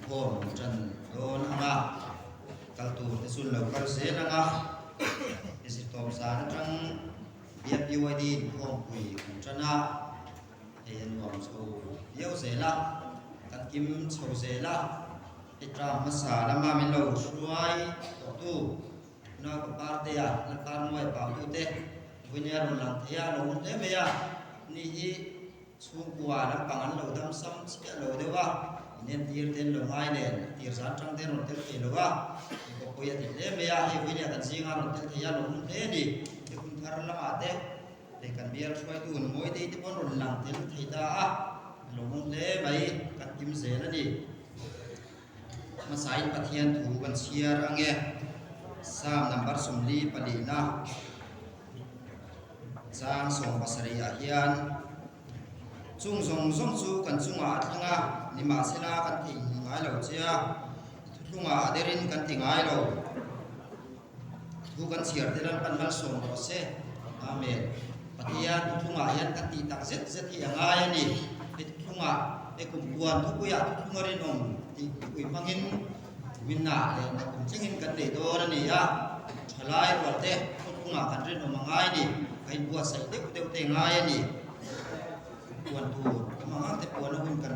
hồn trần đô năng à các tù để xuân lâu các sẽ năng à để sự tóm giá nó trong biết UID hồn quỷ trần à thì hiện gồm số yếu dễ là các kim sầu dễ là để tra mà xả là mà mình lâu xuôi tu nó có ba tê à nó can ngoài bảo tu tê với nhà rồi làm thế à nó thế bây giờ ni xuống qua là bằng ăn lâu đâm xăm sẽ lâu đấy wa nên tiệt tên lâu hai nè tiệt sản trong tên rồi tên thì lâu wa có bây giờ thì thế bây giờ thì với nhà cần gì ngang rồi tên thì lâu thế đi thì cũng thar là mà thế để cần biết xoay tu mỗi đi thì con rồi làm tên thì ta lâu thế vậy cần kim dễ là đi mà sai bắt hiện thủ cần chia ra nghe sam number sumli palina sang song pasari ahian chung zong zong chu kan chunga thanga nima sela kan thi ngai lo chia thunga derin kan thi ngai lo thu kan chiar telan pan mal som ro se amen patia thunga hian kan ti tak zet zet hi angai ani thunga e kum buan thu ya thunga rin om ti kui mangin minna le na kum chingin kan le do ra ni ya thalai ro te thunga kan rin om angai ni kai bua sai te te ngai ani tuan tu mga te puan na kan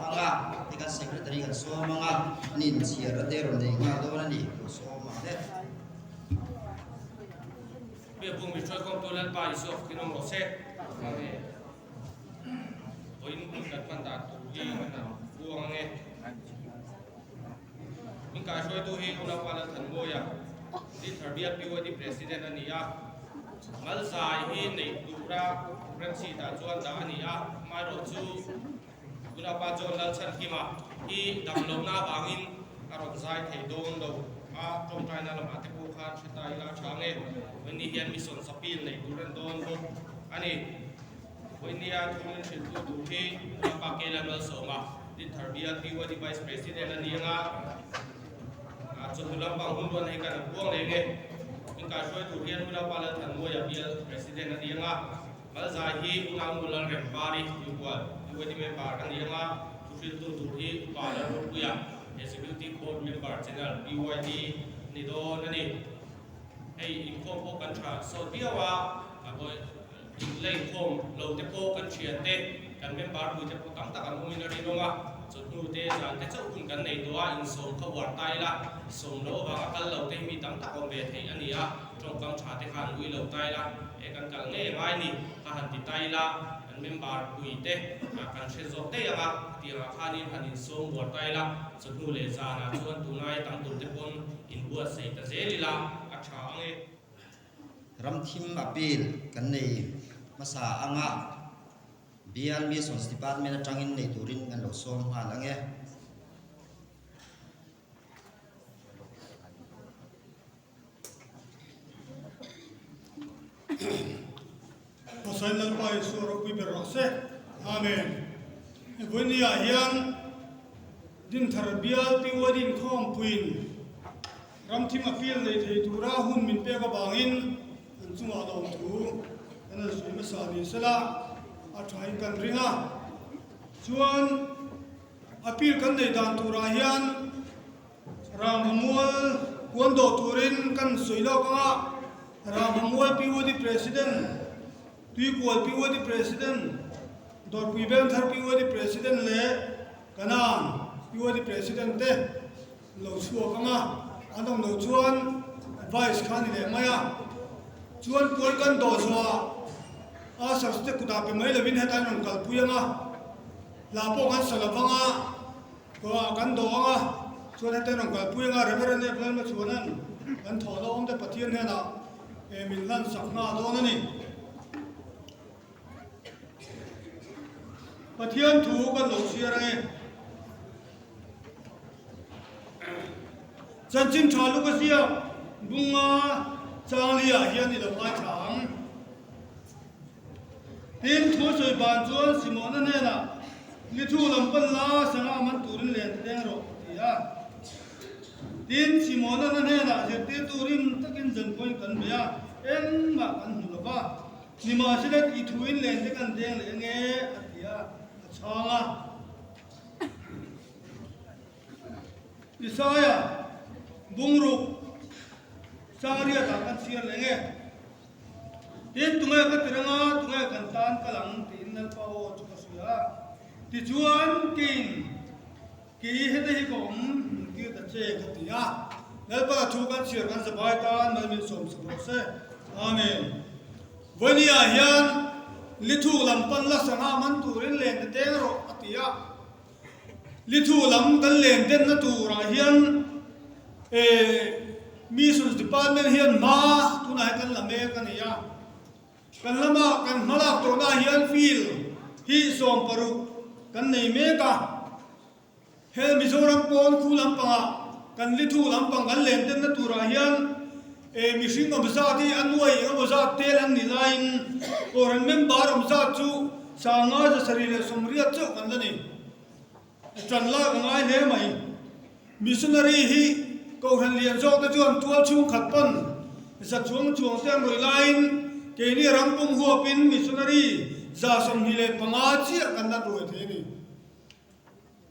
anga ikan secretary kan so mga nin siya de ron de nga do na ni so ma de be bung mi choi kom tolan pa isof kinong rose oin kat panda tu gi na buang nge min ka choi tu hi una pala than mo ya di tharbia piwa di president ani ya mal sai hi nei dura prensi da chuan da ani a mai ro chu una pa jon lal chan ki ma hi dam lo na bangin aron zai thei don do a trong tai na lam ate pu khan thita ila change when ni hian mission sapil nei duran don do ani when ni a thun thil tu du hi una pa ke lam so ma di tharbia piwa di vice president ani nga a chu lam bang hun don he kan buang le nge in ka shoi tu hian una pa la than mo ya bial president ani nga mal zai hi ulang mulan rem pari yuwa yuwa me par kan yanga tusil tu hi pa la ro ya executive board member general BYD ni do nani ei in ko ko kan tra so biawa aboi lei khom lo te ko kan chian te kan member bu te ko tam ta kan mu ni ro ma so tu te jan te chau kun kan nei do a in som kho war tai la som lo wa kal lo te mi tam ta ko be thei ani a trong kam cha te khan ui lo tai la e kan kal nge mai ni ka han ti tai la an member ui te kan she zo te ya ti ra khanin hanin som war tai la so tu le za na chuan tu nai tam tu te pon in bua sei ta zeli la a cha nge ram thim apil kan nei masa anga bial mi sons department atangin nei turin kan lo som ha lange Pasal lalpai suara kui berose, amen. Bunia hian din tharbial piwadin khom puin ram thim apil nei thei tura hun min pe ka bangin an chunga dong thu ana sui ma sa ni sala a thai kan ringa chuan apil kan nei dan tura hian ram hamual kuando turin kan soilo ka ram hamual piwadi president tui kual piwadi president dor puiben thar piwadi president le kanan piwadi president te lo chuo kama anong lo chuan advice khani le maya chuan pol kan do zwa a saste kuda pe mai lewin hetan rong kal puyanga la po kan salavanga ko kan do anga chuan hetan rong kal puyanga reverend plan ma chuanan kan thola om te pathian hena e min lan sakna do na ni pathian thu kan lo sia range Chanchim chalu ka sia bunga changlia hian ni lo mai thang tin thu soi ban chuan simona ne na ni thu lam pan la sanga man turin len teng ro ya tin simona ne na je te turin takin jan point kan bia en ma kan hu ba ni ma silet I thuin len te kan deng le nge atia changa Isaya bungruk Sangaria takan siar lenge tin tungai ka tiranga tungai kan tan kalang tin nal pao chukasuya ti chuan king ki hete hi kom ki ta che khatia nal pa thu kan siar kan sabai tan mal min som sam se amen vonia hian lithu lampan la sanga man turin len te teng ro atia lithu lam kan len den na tura hian Missions Department hian ma tunai kan lame kan ya kan lama kan malak to na hian feel hi som paru kan nei me ka hel Mizoram pon khu lampanga kan lithu lampang kan len den na tura hian mishing of zati anwai of zat tel an ni line or member of zat chu sanga ja sarile somria chu kan lani chanla ngai le mai missionary hi câu hành liền do cái chuyện tua chung khát bận, sát chung tem rồi line, cái này ram bung hua pin missionary, za som hi le panga chi kan na rồi thế này,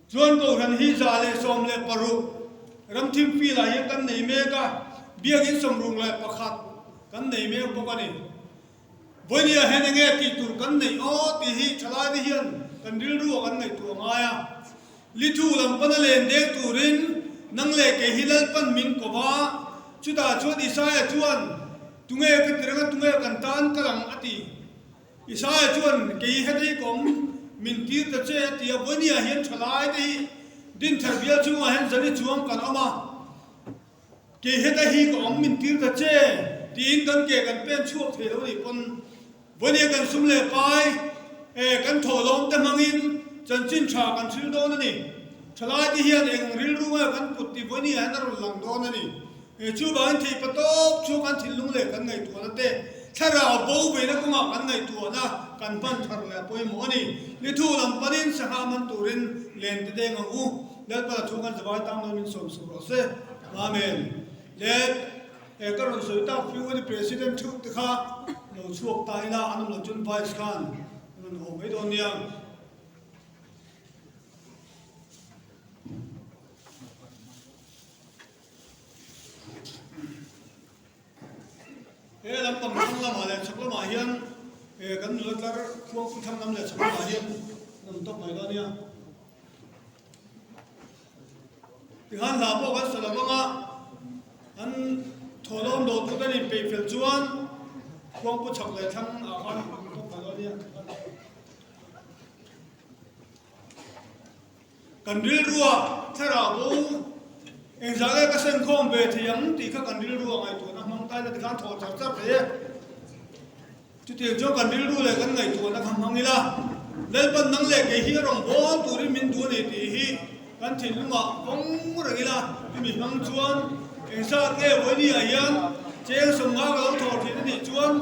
chuyện câu hành hi za le som le paru, ram tim phi la hiện kan nei me ka, bia cái som rung le pakhat, kan nei me bốc anh, với dia hen nghe ti tur kan nei o ti hi chala di hian, kan dil ru kan nei tu ngaya, lithu lam pan le dek turin nang le ke hilal pan min ko ba chuta chuan Isaiah chuan tunge ke tiranga tunge kan tan kalang ati Isaiah chuan ke hedi kom min tir ta che ti abonia hian thalai te din tharbia chunga hen zani chuang kan ama ke heda hi kom min tir ta che tin kan ke kan pen chuak thelo ni pon bonia kan sumle pai kan tholom te mangin chan chin tha kan thil do na ni Chalai di hian eng ril runga kan putti boni an ro lang do na ni chu ban thi patop chu kan thil lung le kan ngai tu na te thara bo be na kuma kan ngai tu na kan pan thar le poi mo ni ni thu lam panin saha man turin len te deng u lel pa thu kan zawai tam no min som su ro se amen le ka ron so ta fiu ni president thu te kha no chuak tai na anum lo chun vice khan non ho me don yang lam pang thang lam ale chakla ma hian kan nulatlar khuang pu thang lam le chakla ma hian nam tok mai da nia tihan la po kan salamanga an tholom do tu dani pe fel chuan khuang pu chak le thang a kan tok mai da nia kan ril ruwa thara bo eng zale ka sen khom be thiam ti kha kan ril ruwa ngai tu na mang tai la kan tho char char pe tu ti jo kan ril ru le kan ngai tu na kham hangila lel pan nang le ke hi rong bo tu ri min du ni ti hi kan thin ma ong rangila mi mang chuan eng sa ke wo ni a hian cheng som nga ga tho thi ni chuan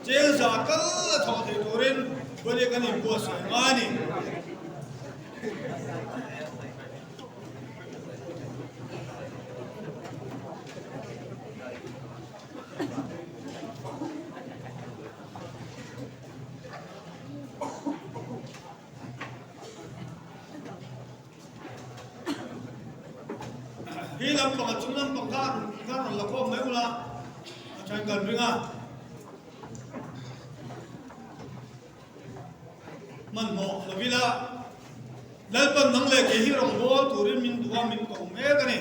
cheng za kal tho thi turin bo le kan im bo sa nga ni hi lam pang chung lam pang ka la ko mai ula chan kan ringa man mo la vila lal pan nang le ke hi rong bo turin min duwa min ko me ka ni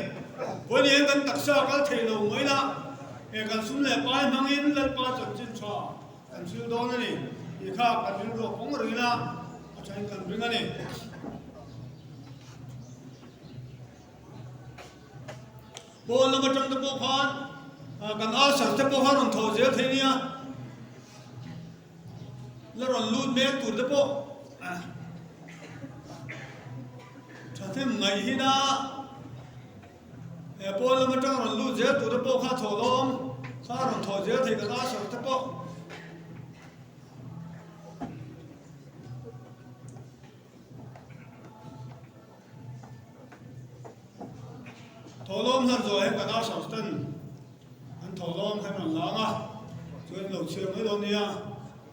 bo ni kan taksa kal thei lo mai la kan sum le pai mangin lal pa chan chin cha kan sil do na ni i kha kan rin ro pong ringa chan kan ringa ni Bol nama trong the bokhan, kan a sar the bokhan on thoje thenia. La ron lut me tur the bo. Thathem ngai hina. Bol nama trong ron lut je tur the bokha tholom, sa ron thoje the kan a sar the bo. Tholom han zo he kana sawstan an tholom han an langa chuan lo chiang mai lo nia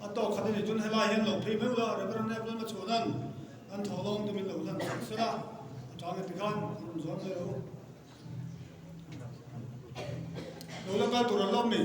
a to khani ni chun hela hian lo phei mai la reverend ne ma chuan an tholom tu min lo lan sala atang ti kan an zo mai lo Lola ka turalom ni.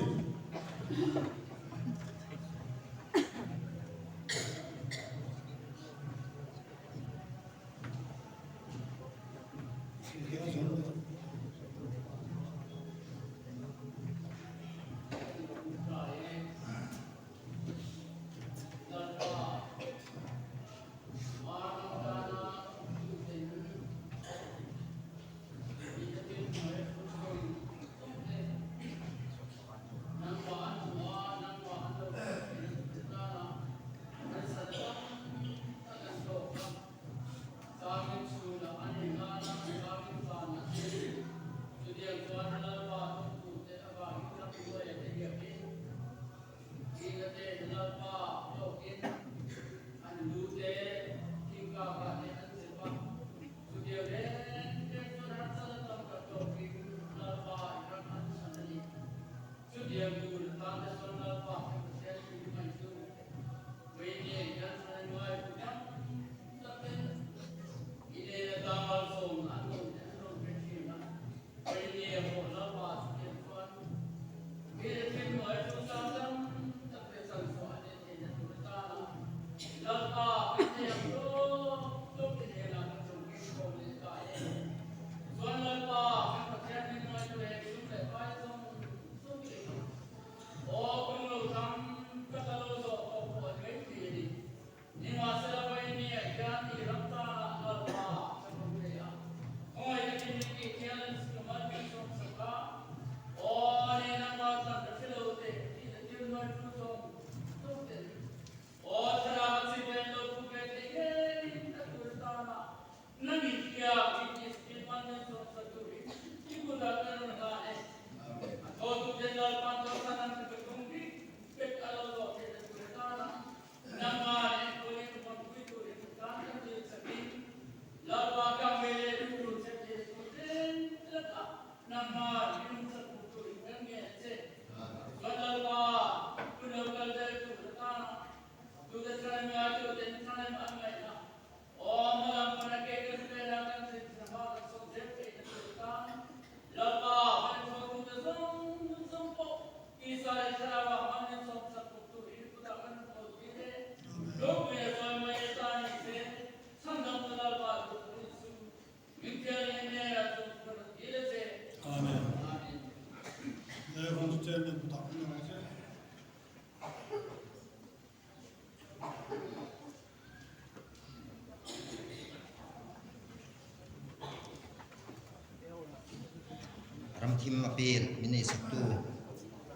Tim apil mini satu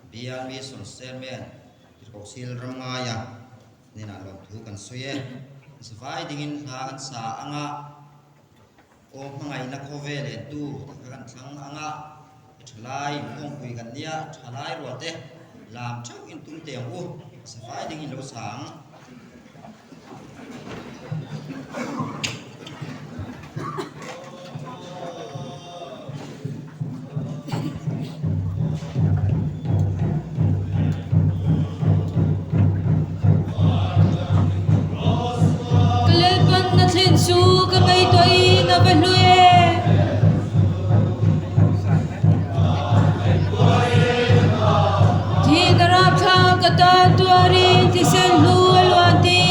biar son sermen kosil ramaya nina lom tu kan suye sefai dingin ha sa anga o mangai na kovele tu kan sang anga thlai mong kui kan dia thlai rote lam chau in tum te u sefai dingin lo sang su ka ngay toy na balue thi darap tha ka ta tuari ti sen lu alwati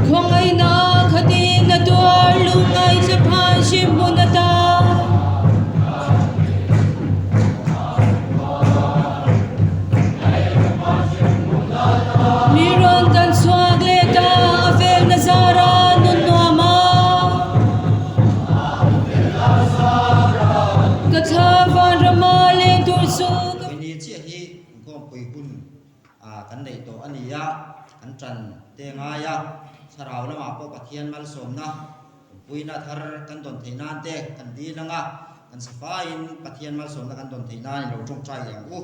khongai na khati na tuar lungai se phan shim bunata Miron dan swagleta afel nazara nunwama Kathavan ramale dursu ini chia hi gom pui hun kan nei to ania kan tran te nga ya sarau lama po pathian mal somna puina thar kan don theina te kan di langa kan safain pathian mal somna kan don theina lo tong chai yang u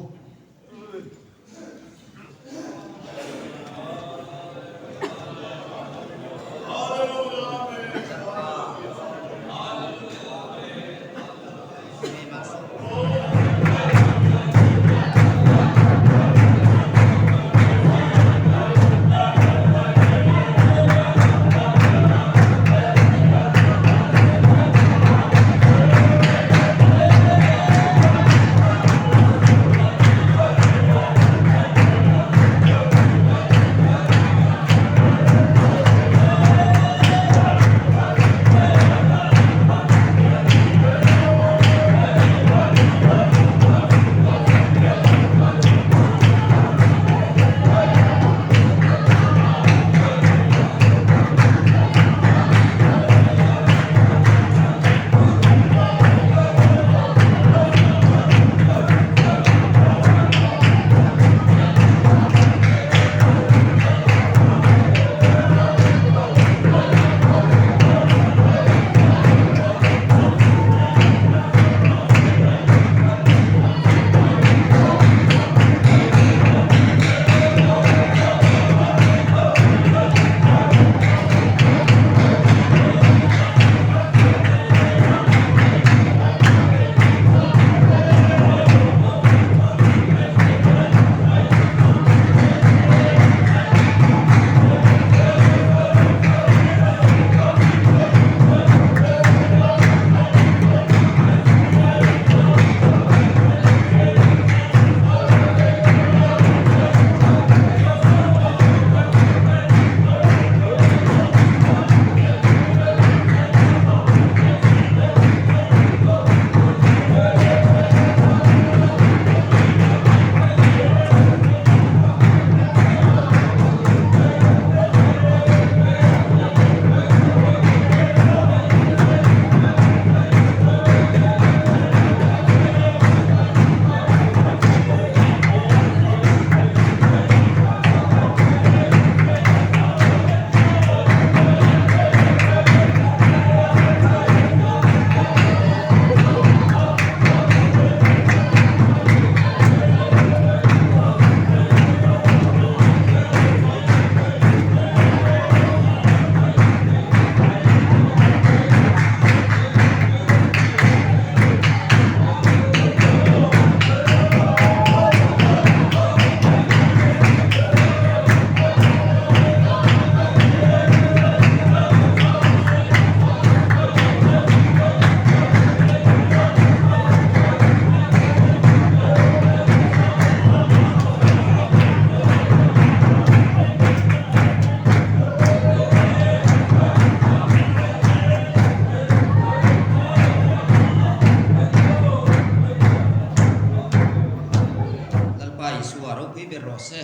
pai suaro pui berose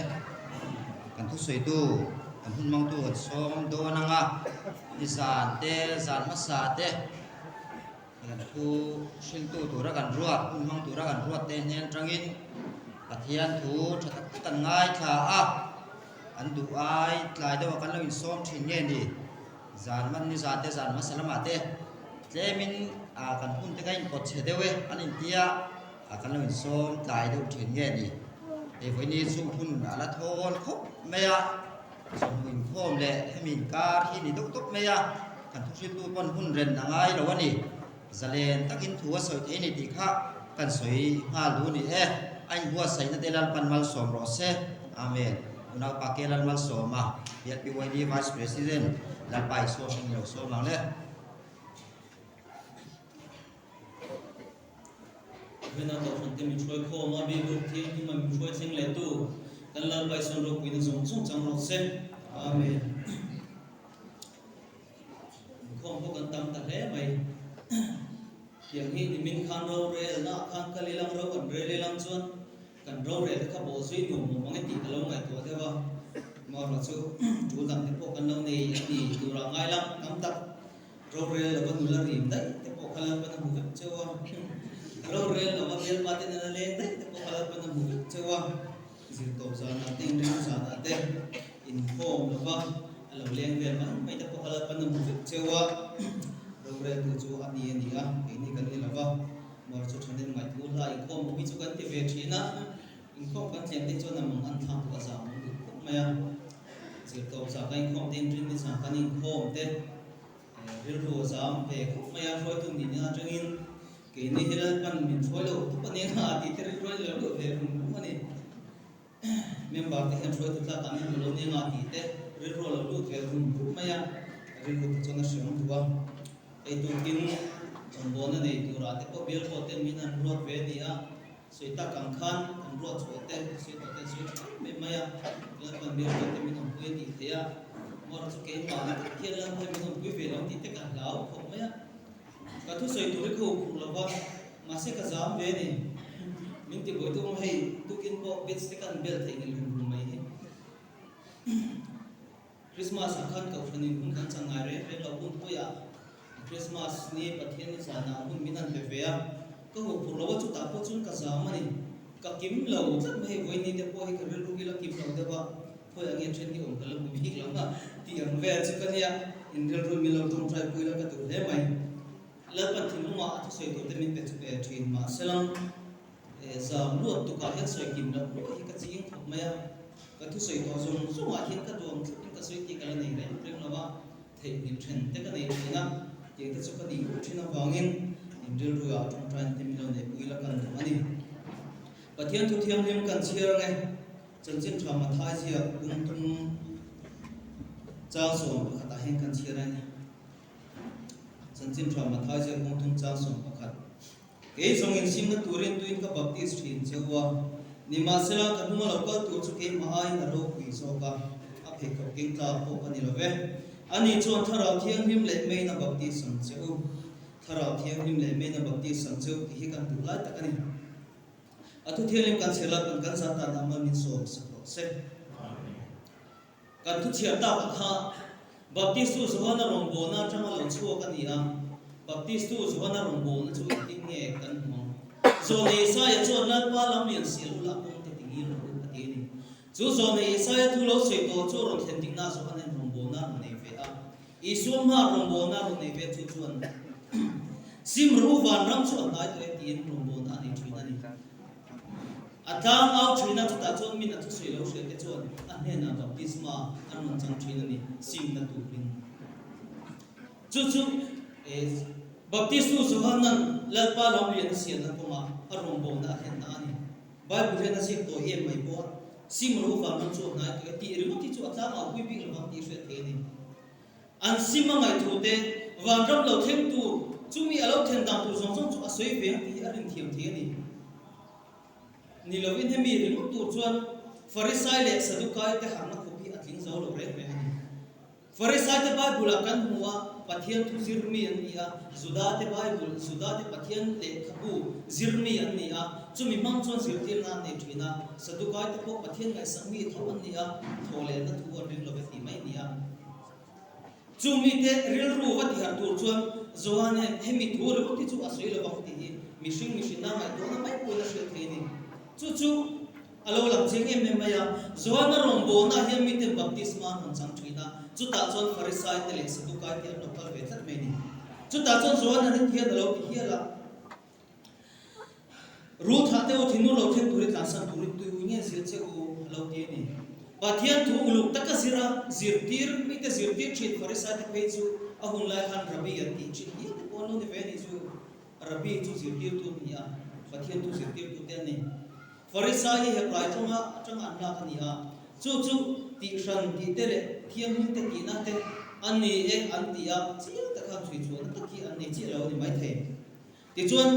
kan thu soi tu kan hun mang tu som do nanga ni san te san ma sa te kan thu sil tu tu ra kan ruat hun mang tu ra kan ruat te nen trangin pathian thu thatak tan ngai tha a an du ai tlai do kan lo in som thin nge ni zan man ni za te zan ma salama te tlemin a kan hun te kain pot che dewe an in tia a kan lo in som tlai do thin nge ni e voi ni zum hun ala thol khop me ya som hun khom le hemin kar hi ni dok tok me ya kan thu sil tu pon hun ren na ngai lo ani zalen takin thuwa soi the ni ti kha kan soi ngal du ni e anh hua sai na telal pan mal som ro se amen una pakelal mal soma biat BYD vice president la pai so sing lo so mang le when I got from them try call ma be book thi ni ma try sing le tu kan la pai son ro kuin song song chang ro se amen khom ko kan tam ta le mai yang hi ni min khan ro re na khan ka le lang ro kan re le lang chuan kan ro re ta kha bo sui nu mo mang ti ka lo ngai to de ba ma ro chu chu dang te po kan lo nei ni tu ra ngai lang kam tak ro re la ba nu la rim dai te po khala pa na bu chu wa ro re la ba bel pa te na le dai te po khala pa na bu chu wa zir to sa na ting ring sa na te in home la ba alo leng ve ma mai te po khala pa na bu chu wa ro re tu chu ani ani a ke ni kan ni la ba mar chu thanen mai tu la in khom mi chu kan ti ve thina in khom kan chen te chu na mang an thang ka sa mu ko maya zir to sa kai khom tin rin ni sa kan in khom te ril ro sam pe ko maya roi tu ni na changin ke ni hila pan min roi lo tu pa ne na ti te roi lo lo le rum ma ni member te han roi tu ta kan ni lo ne na ti te ril ro lo lu ke rum maya ril ro tu na shong tu wa ai tu kin bon na nei tu ra te ko bel ko te min an rot ve ni a sui ta kang khan an rot so te sui to te sui me maya la pan bel ko te min an pui ti te a mor chu ke ma na ke la ko min an pui ve lo ti te ka lao ko maya ka thu sui tu ko lo ba ma se ka zam ve ni min ti ko tu hei tu kin ko bit se kan bel te ni lu mai he Christmas akhan ka phani hun kan changai re re lo bun ko ya Christmas ni pathian ni sana hun minan pe ve a ko ho phu lo chu ta po chun ka za ma ni ka kim lo chat mai voi ni te po hi ka ru gi la kim lo de ba po ya nge chen ni om ka lo bi la ma ti ang ve chu ka ya in ru mi lo tum trai pu la ka tu le mai la pan thi ma tu sei to te min pe chu pe thin ma selam e za lu tu ka he sei kim la po hi ka chi ing thok ma ya ka tu sei to zong zo ma hin ka dom chu ka sei ti ka la nei re reng la ba thei ni chen te ka nei na ye te chu ka di ko thina wangin indil ru ya tum tran te mi lo ne pui la kan ani pathian thu thiam lim kan chiar nge chan chin tha ma thai sia kum tum cha so khata hen kan chiar ani chan chin tha ma thai sia kum tum cha so khat ke song in sim na turin tuin ka baptist thin chewa ni ma sela ka huma lo ka tu chu ke ma ai na ro pi so ka a phe ko king ta po ka ni lo ve ani chon tharau thiam him le me na baptist sang cheu tharau thiam him le me na baptist sang cheu ki hi kan tu la ta kani atu thiam kan sela kan sa ta na ma min so se kan tu chia ta kha baptist tu so na rong bo na chama lo chu ka ni a baptist tu so na rong bo na chu ti nge kan mo so ne sa ya chon la pa lam lien sil la pong te tingi lo ka ti ni chu so ne sa ya thu lo sei to chu ro then ting na so kan rong bo na ne ve a isum ma rong bo na ro ne ve chu chuan sim ru van ram chu nai te ti rong bo na ni thina ni atang au thina chu ta chon min athu sei lo se te chon a ne na baptisma an man chang thina ni sim na tu ring chu chu e baptistu so hanan la pa lo lian sian na ko ma a rong bo na hen na ni bible na sik to em mai bo sim ru van ram chu nai te ti ri ti chu atang au pi pi lo ti se te ni an sim ma ngai thu te van ram lo them tu chu mi alo then dang tu song song chu a soi ve ti a ring thiam the ni ni lo in hemi ring tu chuan farisai le sadukai te han na khopi atling zo lo re me ni farisai te bible kan huwa pathian thu zirmi an nia zuda te bible zuda te pathian le khabu zirmi an nia chumi mang chon zirtir na ne thina sadukai te ko pathian ngai sangmi thoan nia thole na thu on ring lo ti mai nia chumi te ril ru wa ti har tur chuan zoan hemi thu ro ti chu asoi lo bang ti mishing na ngai do na mai pula shel theini chu alo lam ching em maya zoan na rombo na hiam mi te baptisma han chang thina chu ta chon farisai te le sadukai te no kal ve that me ni chu ta chon zoan na hin hian lo ti hiala ru tha te o thinu lo the turi ta san turi tu nge sil che u lo ti ni pathian thu uluk taka sira zirtir mi te zirtir chin farisai te pe chu ahun lai han rabi an ti chin ni te pon lo ni ve ni chu rabi chu zirtir tu ni a pathian tu zirtir tu te ni farisai he pai thonga atang an la ani a chu ti shan ti te le thiam hin te ki na te ani e an ti a chi ta kha chui chu na ki an ni chi lo ni mai the ti chuan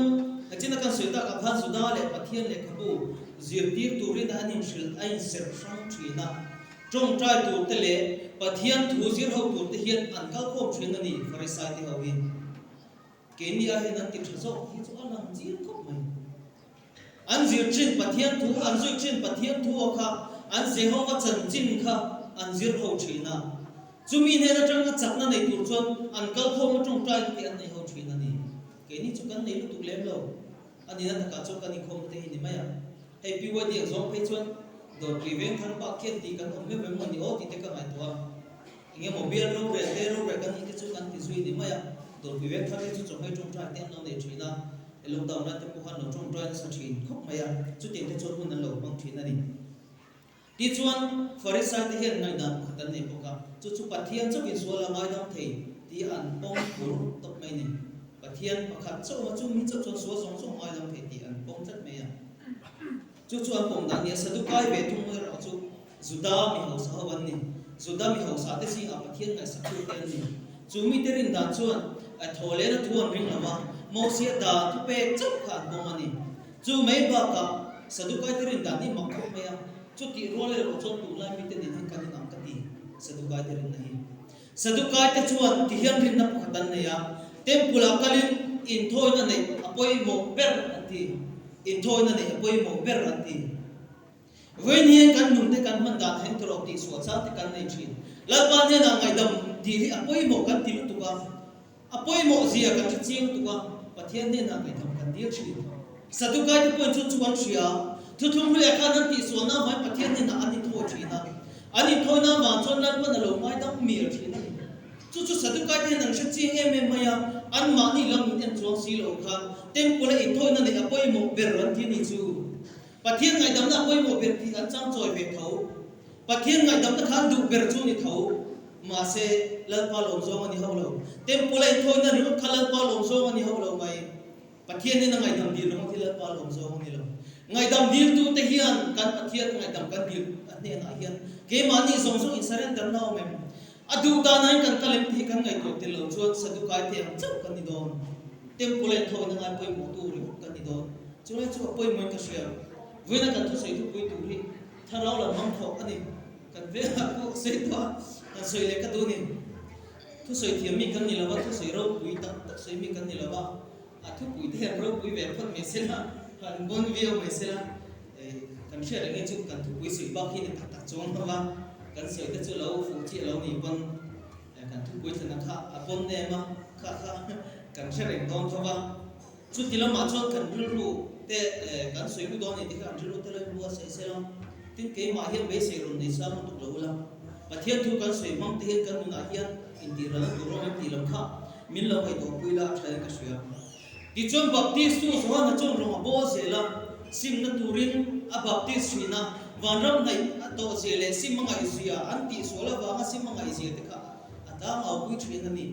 achina kan soita ka khan suda le pathian le khabu zirtir tu rin anin shil ai ser sang thina trong trai tu te le pathian thu zir ho tu te hian an kal khom thrin ani farisai ti hawi kenia he nan ti thso hi chu an jir khop mai an zir chin pathian thu an zui chin pathian thu kha an jehova chan chin kha an zir ho thina chumi ne na tang chakna nei tur chon an kal khom trong trai ti an nei ho thina ni keni chu kan nei lu tu lem lo ani na ka chu kan ni khom te ni maya happy wedding zong pe chuan do prevent than pa khen ti kan om me be mo ni o ti te ka mai to nge mobile ro re kan ni chu kan ti zui ni maya do prevent than chu chong hai trong trai te no nei thina lockdown na te ko han no trong trai sa thin khop maya chu te te chon hun an lo bang thina ni ti chuan farisai te hian ngai dan khatan nei poka chu pathian chu ki suala ngai dam thei ti an pong pur top mai ni pathian pakhat chu ma chu mi chu so song ngai dam thei ti an pong chat me ya chu an pong dan ni sadukai be thung mo ra chu juda mi ho sa wan ni juda mi ho sa te si a pathian ngai sa chu te ni chu mi te rin dan chuan a thole na thuan ring lama mo sia da tu pe chu khan pong ani chu mai ba ka sadukai te rin dan ni mak khop me ya chu ti role ro chon tu lai mi te ni kan ni am ka ti sadukai te rin nahi sadukai te chuan ti hian rin na khatan ne ya tempula kalin in thoi na nei apoi mo ber ati in thoi na nei apoi mo ber ati voi ni kan nun te kan man dan hen tro ti so cha te kan nei thin la ba ne na ngai dam di apoi mo kan ti tu ka apoi mo zia kan chi ching tu ka pathian ne na ngai dam kan dir thin sadukai te pon chu chuan thia thu thum le ka nan ti so na mai pathian ne na ani thoi thina ani thoi na ma chon nan pa na lo mai dam mir thina chu sadukai te nan chi em maya an ma ni lam en chuang si lo khan tempula in thoi na ne apoi mo ber ran thi ni chu pathian ngai dam na apoi mo ber thi an chang choi ve thau pathian ngai dam na khan du ber chu ni thau ma se lal pa lom zo ani ho lo tempula in thoi na ri khalal pa lom zo ani ho lo mai pathian ne na ngai dam dir lo thi lal pa lom zo ani lo ngai dam dir tu te hian kan pathian ngai dam kan dir ane na hian ke ma ni song in surrender na mem adu ta nai kan kalem thi kan ngai to te lo chuan sadukai te ang chau kan ni don tempula thoi na ngai poi mo tu ri kan ni don chulai chu poi mo ka sia voina kan thu sei tu poi tu ri tharau la mang tho ani kan ve ha ko sei to kan sei le ka du ni thu sei thiam mi kan ni lawa thu sei ro pui ta sei mi kan ni lawa a thu pui the ro pui ve phot me se la kan bon vio me se la kan sia le nge chu kan thu pui sei ba khi ni ta chong ba kan sei te chu lo fu chi lo ni pon kan thu pui thana kha apon ne ma kha kan sia reng dong tho ba chu ti lo ma chon kan ru te kan sei bu don ni ti kan ru te lo lu se la tin ke ma hian be se ron ni sa ron tu lo la pathian thu kan sei mang te hian kan na hian in ti ran tu ro ti lam kha min lo ai to pui la thai ka sia ti chon baptist tu so na chon ro bo se la sim na turin a baptist na van ram nai to se le sim ma ngai sia an ti so la wa sim ma ngai sia te kha ata ma pui thrin na ni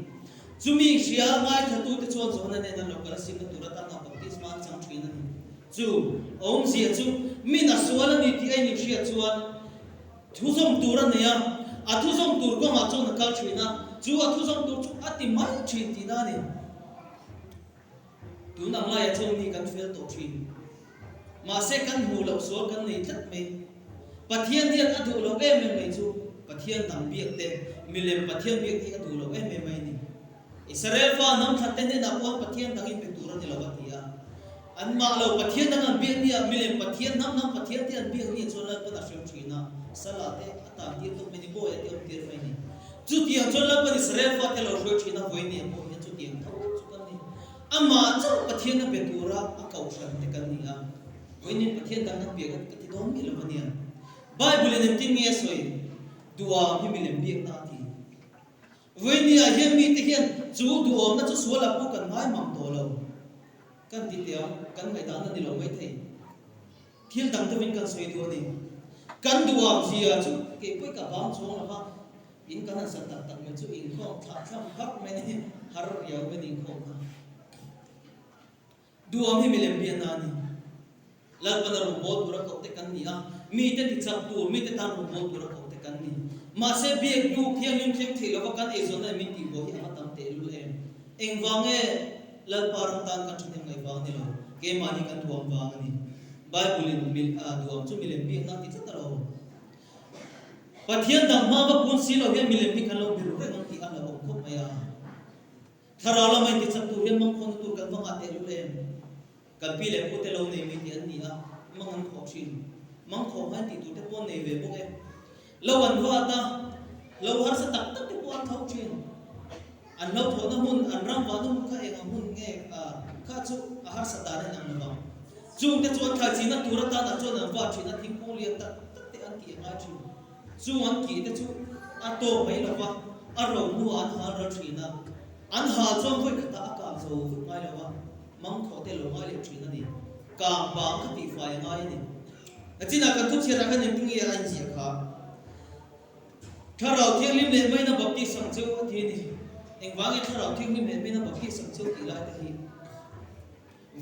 chumi sia ngai tha tu te chon so na ne na lo ka sim na turata na baptist man chang thrin na ni chu om sia chu mi na so la ni ti ai ni sia chuan thu som tur na ya a thu som tur ko ma chon na kal thina chu a thu som tur chu ati mai thrin ti na ni tu nang la ya chon ni kan fel to thrin ma se kan hu lo so kan nei that me pathian hian adu lo em mai chu pathian tam biak te milem pathian biak ti adu lo em mai ni Israel fa nam thatten ne na ko pathian dangin pe tura ni lawatia an ma lo pathian dang bi ni milem pathian nam pathian ti an bi ni chola pa na shim thina salate ata ti to me ni bo ya ti tir mai ni chu ti an chola pa Israel fa te lo shoi thina voi ni bo ni chu ti an chu kan ni ama chu pathian na pe tura a kau shan te kan ni a voi ni pathian dang na bi ga ti dom mi lo mania Bible ne ting ye soi dua hi milem bi na ti voi ni a hian mi te hian chu duom na chu suala pu kan ngai mam to lo kan ti tia kan ngai dan ni lo mai thei thil dang te win kan soi du ni kan duam zia chu ke poi ka bang chong la ba in kan sa tak tak me chu in khom tha tham hak me ni har yaw me ni khom ha duam hi milem bi na ni lal pan ro bot pura ko te kan ni a mi te ti chap tu mi te tan ro bot pura ko te kan ni ma se bi du thiang lim thek thei lo kan e zon na mi ti bo hi ma tam te lu em eng wange lal parang tan kan thim ngai wang ni lo ke ma ni kan duam wang ni Bible in mil a duam chu milem bi na ti ta lo pathian dang ma ba pun si lo hian milem bi kan lo bi ru re ngam ti an lo khop maya thara la mai ti chap tu hian mang khon tu kan wang a te lu em kan pi le pu te lo nei mi ti an ni a mang an kho thin mang kho han ti tu te pon nei ve bo ke lo an wa ta lo har sa tak tak te pon thau thin an lo tho na mun an ram wa nu kha e mun nge kha chu a har sa ta ne nam na ba chung te chuan kha chi na tu ra ta na chuan an wa thi na thing ko lian tak tak te an ti nga chu chu an ki te chu a to mai lo wa a ro nu an ha ra thi na an ha chuan khoi ka ta ka zo ngai lo wa mang kho te lo ngai le thi na ni ka ba ka ti fa ya ngai ni achina kan thu chira kan ning ye an ji kha tharau thiang lim le mai na bapti sang chu thi ni eng wangi tharau thiang lim le mai na bapti sang chu ti la ta hi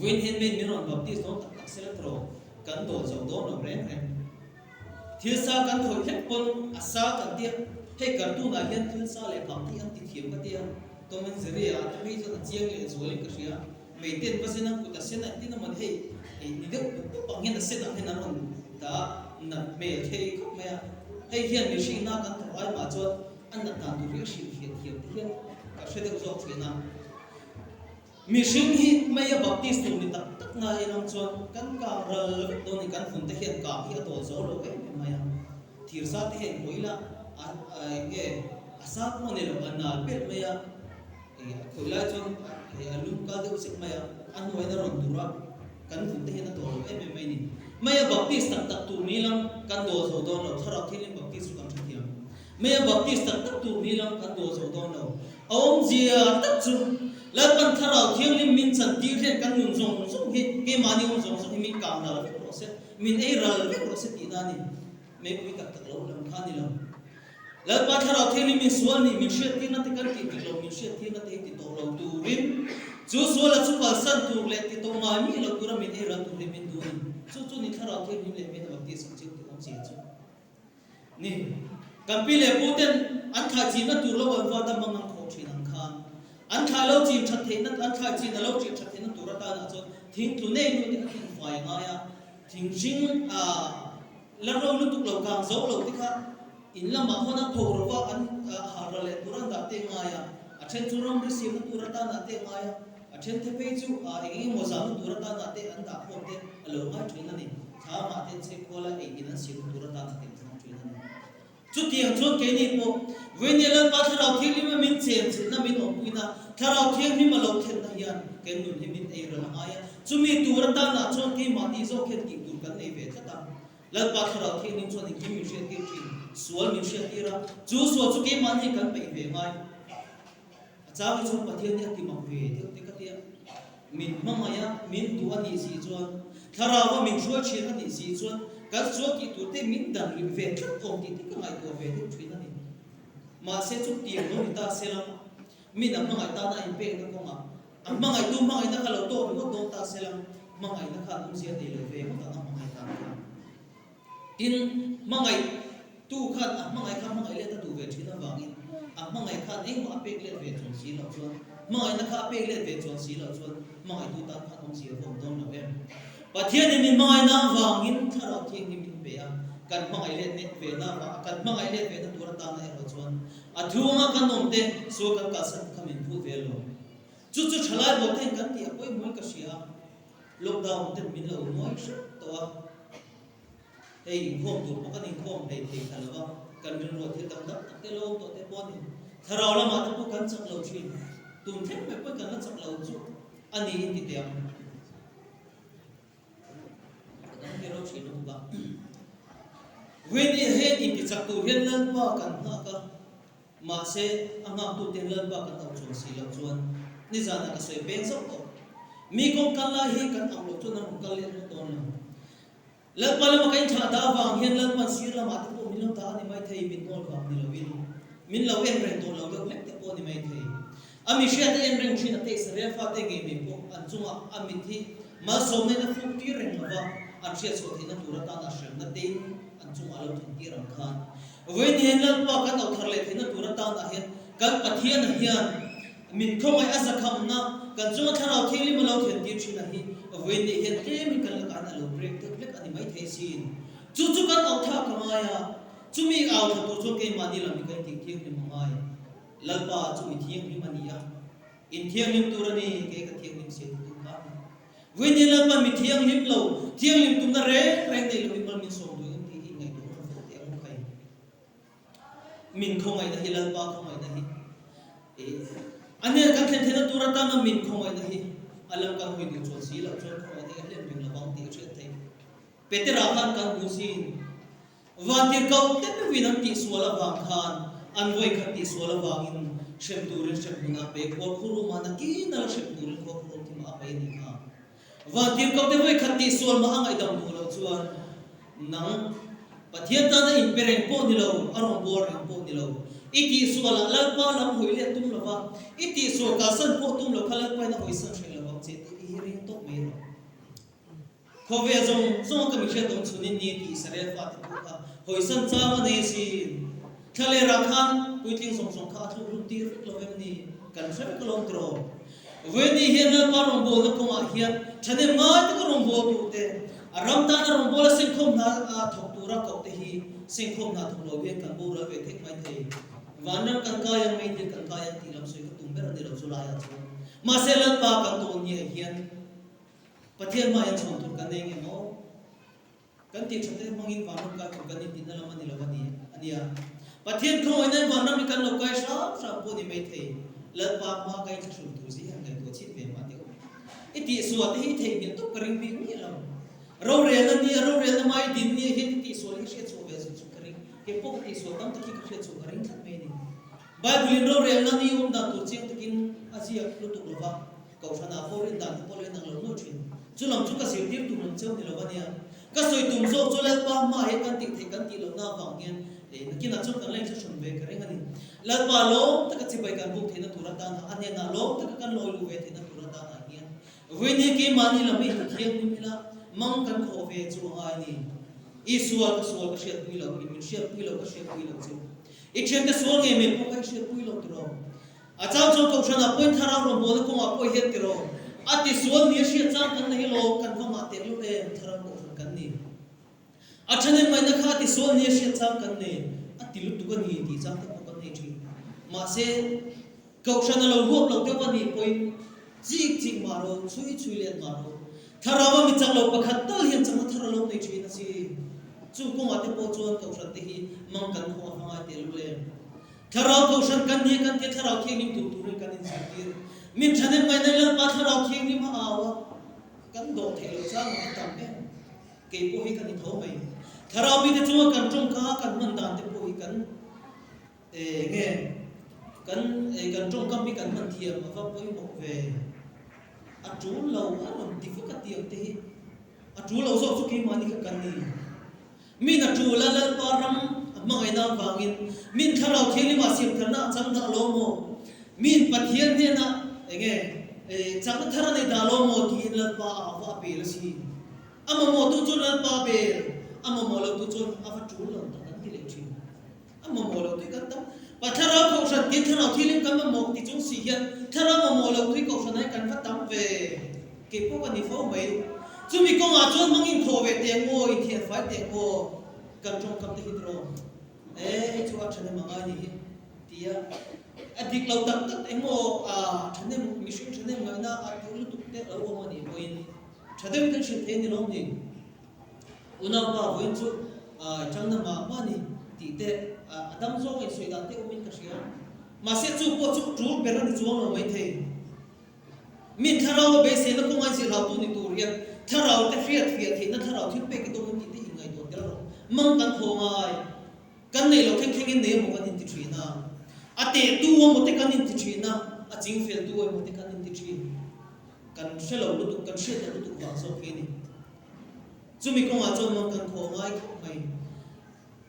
win hen men mi ron bapti no tak tak sel tro kan do zo do no ren ren thil sa kan thoi hlek pon asa kan ti he kar tu na hian thil sa le kam ti an ti thiam ka ti to men zeri a ta mi zo chiang le zo le ka ria mei ten pasena ku ta sena ti na man he ni de pang hian se da hen an ron ta na me thei khop me he hian mi shi na kan thai ma chot an na ta du ri shi hian hian ka se de zo thina mi shing hi mai a baptist ni tak tak na inam chon kan ka ral do ni kan fun te hian ka hi to zo lo ke mai a thir sa te hen koila a ge asa mo ne lo an na pet mai a e koila chon e alum ka de usik mai a an noi na ron dura kan fun te hian to lo em mai ni mai a baptist tak tak tu ni lam kan do zo do lo thara thilin baptist kan thiam mai a baptist tak tak tu ni lam kan do zo do lo om zia tak chu lal pan tharau thiang lim min chan ti thlen kan nun zong zong hi ke mani ong zong zong min kam na la pro se min ei ral ve pro se ti na ni me ui tak tak lo lam khan ni lo lal pan tharau thiang lim min sual ni min shet ti na te kan ti lo min shet ti na te ti to lo tu rin chu suala chu pal san tu le ti to ma mi lo tu ra min ei ral tu ri min tu ni chu ni tharau thiang lim le min bapti sang chi ti om chi chu ni kampi le puten an kha chi na tu lo an wa da mang kho chi nang khan an kha lo chi that the na an kha chi na lo chi that the na tu ra ta na cho thing tu nei nu ni an fai nga ya thing jing la ro lu tu lo kang zo lo ti kha in la ma hona pho ro wa an ha ra le tu ran da te nga ya a chen chu ram ri si na tu ra ta na te nga ya a chen the pe chu e mo za nu tu ra ta na te an da pho te lo nga thri na ni tha ma te che ko la e in si tu ra ta na te thang thri na ni chu tiang chu ke ni po when ye lan pa tharau thiang lim min chen chin na min om puina tharau thiang lim lo khen na hian ken nun hi min ei ran aya chumi tur ta na chon ki ma ti zo khen ki tur kan nei ve ta lan pa tharau thiang lim chon ki mi she ti thin sual mi she ti ra chu so chu ki ma ni kan pe ve mai cha wi chon pathian ni ti ma ve ti ka ti min ma ma ya min tu ani si chon tharau wa min shua chi ani si chon ka so ki tu te min dan ri ve thuk om ti ka ngai to ve ti thin ani ma se chu ti no ni ta selam min am ngai ta na in pe na ko ma am ngai tu ngai na khalo to ro do ta selam ngai na kha um sia te le ve ko ta na ngai ta tin ngai tu khan am ngai kha ngai le ta tu ve thina wangin am ngai khan eng ma pe le ve chon si lo chon ngai na kha pe le ve chon si lo chon ngai tu ta kha um sia vom don no em pathian ni min mangai na wangin tharau thiang ni min be a kan mangai le net ve na ba kan mangai le ve na tura ta na ero chuan athunga kan nomte so kan ka san khamin phu ve lo chu thalai bo ten kan ti apoi moi ka sia lockdown ten min lo moi to a ei khom tu pa kan khom dei thei thalawa kan rin ro the tam tak te lo to te pon ni tharau la ma ta kan chak lo thin tum them me pa kan la chak lo chu ani in ti tiam kan ke ro thin no ba when he head in the chak tu hian lan pa kan na ka ma se anga tu ten lan pa kan au chu si lo chuan ni zana ka soi pen so to mi kong kan la hi kan ang lo chu na kal le to na lan pa la ma kain tha da wang hian lan pan sir la ma ta po min lo ta ni mai thei min nol wang ni lo win min lo en ren to lo lo lek te po ni mai thei ami shia te en ren thina te sare fa te ge mi po an chunga ami thi ma so ne na fu ti ren ma ba an shia so thina tura ta na shem na te an chunga lo thin ti ram khan we ni en lan pa kan au thar le thina tura ta na hian kan pathian hian min khomai asa kham na kan chunga tharau thili ma lo thian ti thina hi we ni hian ke mi kan la kan lo break te lek ani mai thei sin chu kan au tha kamaya chumi au tha to chu ke mani lam ni kai ti thiang ni mai lalpa chumi thiang ni mani ya in thiang nim turani ke ka thiang nim se tu ka we ni lalpa mi thiang nim lo thiang nim tum na re reng dei lo mi min som tu ti hi ngai tu na te ang kai min khongai na hi lalpa khongai na hi ane kan thlen thena turata na min khongai na hi alam kan hoi du chon si la chon khongai na hlem ring la bang ti che thei petera kan kan busin vantir kau ten winam ti swala wang khan anvoi khati swala wangin shem turin shem buna pe khor khuru mana ki na shem turin khor khuru ti ma pe ni ha vantir kau te voi khati swal ma angai dam du lo chuan nang pathian ta na impereng po ni lo arong bor ang po ni lo iti swala lalpa lam hoi le tum lo wa iti so ka san po tum lo khalak pa na hoi san shel lo che ti ring tok me lo khove zong ka mi she dong chunin ni ti sare fa ti ka hoi san cha ma nei sin thale ra khan puiting song kha thu ru ti lo em ni kan sa ko long tro we ni hian na pa rong bo na ko ma hian thane ma ti ko rong bo tu te aram ta na rong bo la sing khom na thok tu ra ko te hi sing khom na thok lo hian kan bo ra ve thek mai thei wanam kan ka yang mai ti kan ka yang ti lam soi ka tum ber ni lo chula ya chu ma se lan pa kan to ni hian pathian ma yang chon tu kan nei nge mo kan ti chate mangin wanam ka kan ni tin na lam ni lo ni ania pathian khoi nan wanam ni kan lo kai sa po ni mai thei lan pa ma kai chu tu si hang ngai ko chin ve ma ti iti suat hi thei min to karing bi ni lam ro re na mai din ni hi ti so li she chu ve chu karing ke pok ti so tam ta ki ka she chu karing khat me ni bible ro re na ni da tu ching takin asia lu tu lo ba ko sana forin da ko le nang lo no chin chu lam chu ka sim tir tu lam cheu ni lo ba nia ka soi tum zo chu le pa ma he kan ti the kan ti lo na wang gen na kina chu kan lai chu shun ve karing ani la pa lo ta ka chi bai kan buk thena tura ta na ane na lo ta ka kan lo lu ve thena tura ta na hian we ni ke mani la me ti thiang ni la mang kan kho ve chu ai ni isua ka shet pui lo ki min shet pui lo ka shet pui lo chu I chen te so nge me po ka shet pui lo tro a chang chong ko shana point thara ro bo ko ma po het tro ati so ni shet chang kan ni lo kan ma te lu e thara ko kan ni a chane mai na kha ti so ni shet chang kan ni ati lu tu kan ni ti chang te ko kan ni thi ma se ko shana lo huap lo te pa ni point jik ma ro chui le ma ro thara wa mi chang lo pa khat tal hian chang thara lo nei thi na si chu ko ma te po chuan ko shan te hi mang kan kho ha te lu le thara ko shan kan ni kan te thara kheng nim tu ri kan in sakir min thane mai na la pa thara kheng nim awa kan do the lo chang ma tam pe ke po hi kan ni tho mai thara mi te chu kan chung ka kan man dan te po hi kan nge kan chung ka mi kan man thiam ma va poi mo ve a chu lo a lom ti fu ka tiam te hi a chu lo so chu ke ma ni ka kan ni min a chu la la param mangai na wangin min tharau theli ma sim tharna chang da lo mo min pathian ne na enge chang thara ne da lo mo ti la pa wa pe la si ama mo tu chu la pa be ama mo lo tu chu a fa chu lo ta kan ti le chi ama mo lo ti kan ta pa thara ko shan ti tharau theli kan ma mo ti chung si hian thara mo lo tu ko shan ai kan fa tam ve ke po ka ni fo mai mi công à chuan mang in thô về tiền ngô in thiệt phải tiền ngô cần trong cầm tới hydro chú ăn chăn em mang ai đi tia adik lau tak tak em ngô chăn em mission chăn em ngay na adik lu tuk te ở ông anh đi in chăn em cái chuyện thế này luôn đi una pa voin chu chang na ma ni ti te adam zo ngai soi dan te umin ka sia ma se chu po chu ru ber ni chuang lo mai the min tharau be se na ko ngai si rau tu ni tur ya tharau te fiat fiat thi na tharau thi pe ki to ti te ngai to te ro mang kan tho ngai kan nei lo kheng kheng in ne mo kan in ti thri na ate tu mo te kan in ti thri na a jing fel tu mo te kan in ti thri kan shelo lu tu kan shet lu tu wa so ke ni mi công à cho mang cần khổ ngay mày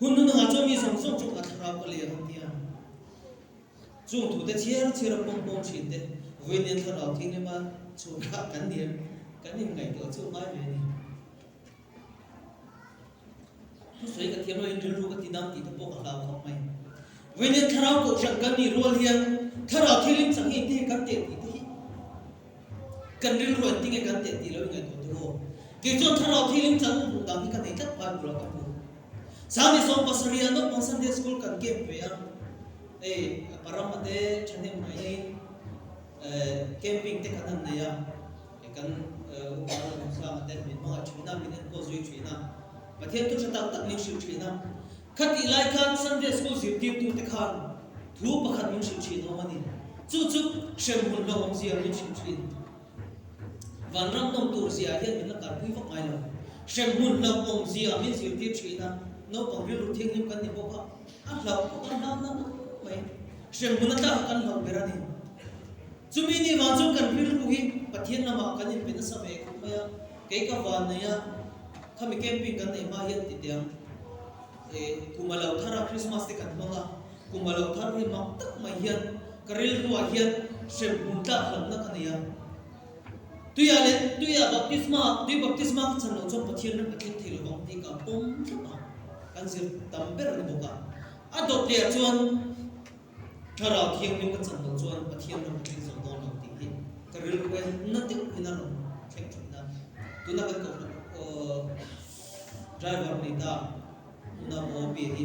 hun nu nga cho mi song song chung athara ko le ham tia chung thu te chiar chiar pom pom chin te ve nen thara thi ne ma chu kha kan nim ngai to chu mai ve ni tu soi ka thiam in ru ka tinam ti to po ka la ko mai ve nen thara ko sang kan ni rol hiang thara thilim sang hi te kan te ti hi kan ril ro ti nge kan te ti lo ngai to ro cái chỗ thằng nào thì linh chẳng đủ đảm cái này chắc phải bù lại bù sáng đi xong pasariya nó bằng Sunday school cần kiếm về paramate chane mai camping te kan này à kan upara sa mate min ma china min ko zui china pathian tu chata tak ning shiu china khati lai kan Sunday school zip tip tu te khan thu pakhat ning shiu china mani chu shem hun lo om zia ning shiu china van ram nong tur zia hian min la kar pui vak mai lo shem hun lo om zia min zir tip china no pang ri thing nim kan ni boka a hlau ko kan nam mai shem hun ta kan hlau berani chumi ni wa chu kan ri lu hi pathian nama kan in bin sa me ko ya ke ka van ne ya khami camping kan nei ma hian ti tiang kumalau thara Christmas te kan manga kumalau thar ri mak tak mai hian karil ruwa hian shem hun ta hlam na kan ya tuya baptisma chan lo chon pathian na pathian thil bang ti ka pom thapa kan sir tamber ni boka adop le chuan thara thiang nim ka chan lo chuan pathian na pathian so don lo ti hi karil ruwa na ti ina lo thek thina tuna kan ko driver ni ta na mo bi hi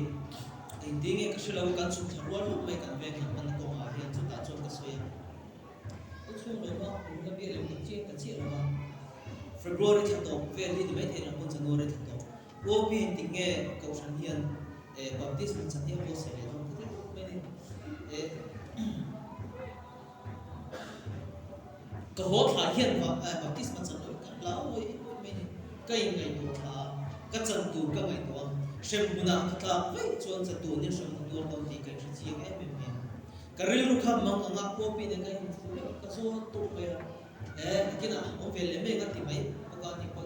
ding e ka shilo kan chu tharwa lu mai kan ve kan ko ha hian chu ta chon ka soya chung lo ma na bi le chi ka chi lo ma February thato ve li de mai thena kon January thato o bi ting nge ko san hian baptism chan hian ko se lo ko me ni ko ho tha hian baptism chan lo kan la oi me ni kai ngai to tha ka chan tu ka ngai to shem buna kha ve chuan cha tu ni shem tu lo ti ka chi ke me me karil ru kham mang anga ko pi ne kai ka so tu pe kina o ve le me ga ti mai ka ni ko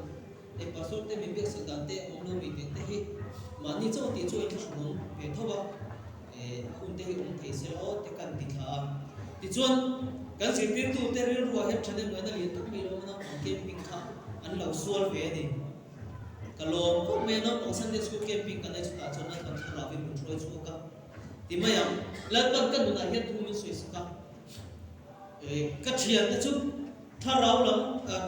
pastor te mi be sa dan te o no mi te hi mani cho ti cho in chunu ve thoba un te hi un thei se o te kan ti kha ti chuan kan si pi tu te ril ru he chane ngai na li tu mi lo na camping kha an lo sual ve ni kalom ko me no on Sunday school camping kan ai chuta chon na kan thara vi mun troi chu ka ti mayam lat ban kan na hian thu min soi ska ka thian na chu tharau lam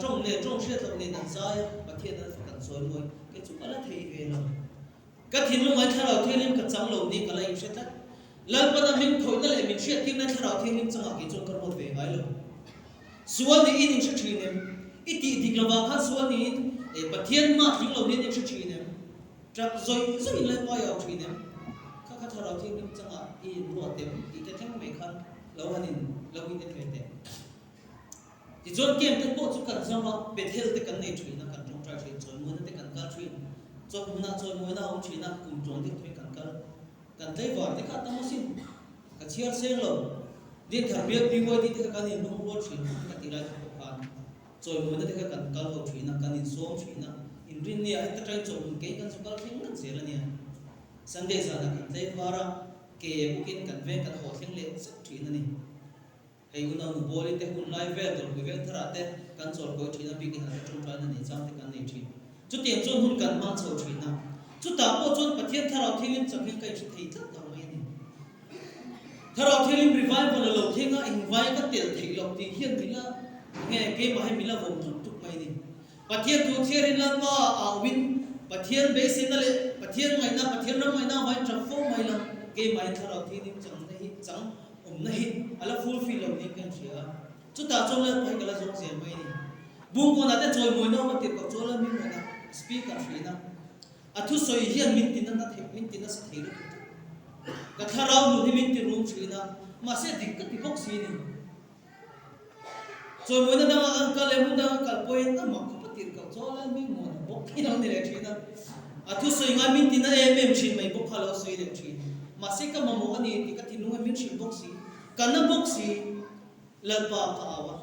trong le trong she thok ne nan sai pathian na kan soi moi ke chu ala thei ve lam ka thin lo mai tharau thelim ka chang lo ni kala im she ta lat ban min khoi na le min she tin na tharau thelim changa ki chon kar mo ve ngai lo sual ni in she thinem iti diklawa kha sual ni pathian ma thing lo ni she thinem trap zoi le pa yaw thinem ka thara thi nim changa I ro tem I te thang me khan lo hanin lo in te te ti zon kem te po chu kan zama bethel te kan nei thri na kan tong tra thri chon mo te kan ka thri chon mo na om thri na kum chon te thri kan dai war te ka ta mo sin ka chiar seng lo din thar bia pi wo di te ka ni nong ro thri ka ti ra ko khan chon mo te ka kan ka lo thri na kan in som thri na in rin ni a ta trai chon ke kan su kal thing nan se la ni Sunday sa na kan dai wara ke bukin kan ven kan ho thing le sak thi na ni hei una nu boli te hun live ve dor ve thara te kan chol ko thi na bikin ha chung pa na ni chang te kan nei thi chu tiang chon hun kan ma chho thi na chu ta po chon pathian tharau thilin chakhi kai thi thei thak da mai ni tharau thilin revival lo thinga invite ka tel thei lok ti hian mila nge ke ma he mila vom tuk mai ni pathian tu thierin lan pa awin pathian besin na le pathian ngai na pathian ram ngai na mai transform mai la ke mai thara thi nim chang na hi chang na hi ala fulfill lo ni kan sia chu ta chong la pai kala jong se mai ni bung ko na te choi moi no ma ti ko chola mi mo na speaker fi na athu soi hian min tin na the min tin na sa thei ka tharau nu ni min ti rum chi na ma se dik ka ti bok si ni choi moi na na ang ka le mu na ka point na ma ko ti ka chola mi mo na bok ki na ni le chi na athu soi nga min tin na em chin mai bok khalo soi le chi ma se ka ma mo ani ti ka ti nu min chin bok si ka na bok si la pa ka awa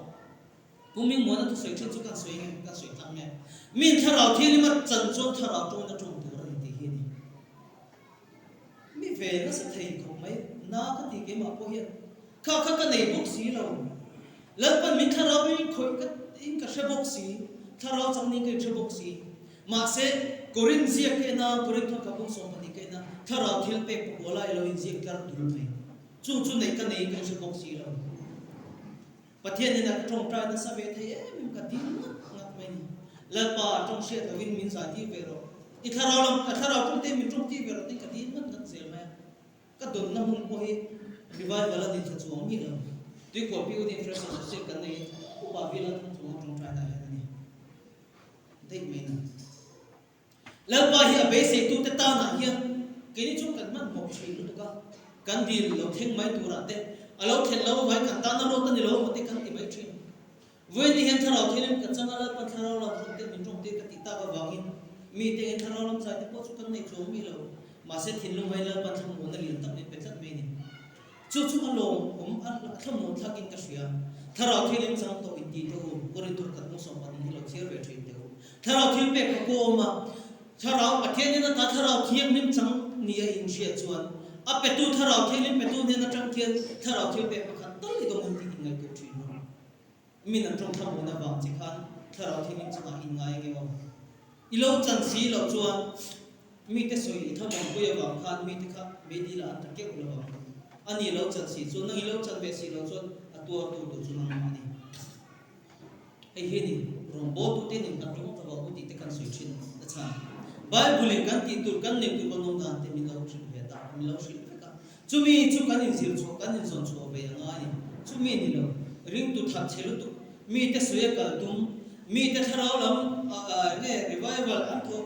puming mo na tu soi chen chu kan soi nge ka soi thang nge min tharau thi ni ma chan chon tharau tong na tong tu ra ni ti hi ni mi ve na sa thei ko mai na ka ti ke ma ko hi ka nei bok si lo la pa min tharau mi khoi ka in ka she bok si tharau chang ni ke she bok si ma se korin zia ke na korin thon ka bok som pa ni ke na tharau thil pe ko la lo in zia kar dur mai chu nei ka nei ka she bok si lo pathian ni na trong trai na sa ve thei em ka tin ngat mai ni la pa trong she ta win min sa ti ve ro i tharau trong te min trong ti ve ro ti ka tin ngat ngat zel mai ka don na hun ko hi revival la din chuang mi lo ti ko pi u din fresh se kan nei u pa vi la chuang trong trai na ni dei mai na la pa hi a be se tu te ta na hian ke ni chung kan man mo chi lu ka kan di lo theng mai tu ra te alo khen lo vai kan ta na ro ta ni lo mo te kan ti mai thin voi ni hen tharau thelim ka changa la pa tharau la thong te min trong te ka ti ta ka wangin mi te hen tharau lam sai te po chu kan nei chom mi lo ma se thin lu vai la pa thang mo na lin tak ni pe chat me ni chu alo an tham mo thakin ka sia tharau thelim chang to in ti to ko ri tur kat mo som pa ni lo chiar ve thin te tharau thil pe ko ma tharau pathian ni na ta tharau thiam nim chang ni a in sia chuan a pe tu tharau thelim pe tu ne na tang thian tharau thil pe pakhat tal li do mun ti ngai ko thin min an trong tham mo na wang chi khan tharau thelim changa in ngai nge wa i lo chan si lo chuan mi te soi tham mo ko ya wang khan mi te kha me di la ta ke lo wa ani lo chan si chuan nang i lo chan be si lo chuan a tu tu chu nang ma ni ai he ni rom bo tu te ni ta ro ta ba u ti te kan soi chin ta cha Bible kan ti tur kan ne tu banong dan te mi lo chin ve ta mi lo shin ka chumi chu kan in zil chu kan in zon chu ve nga ni chumi ni lo ring tu thap chelu tu mi te soya kal tum mi te tharau lam ne revival an tho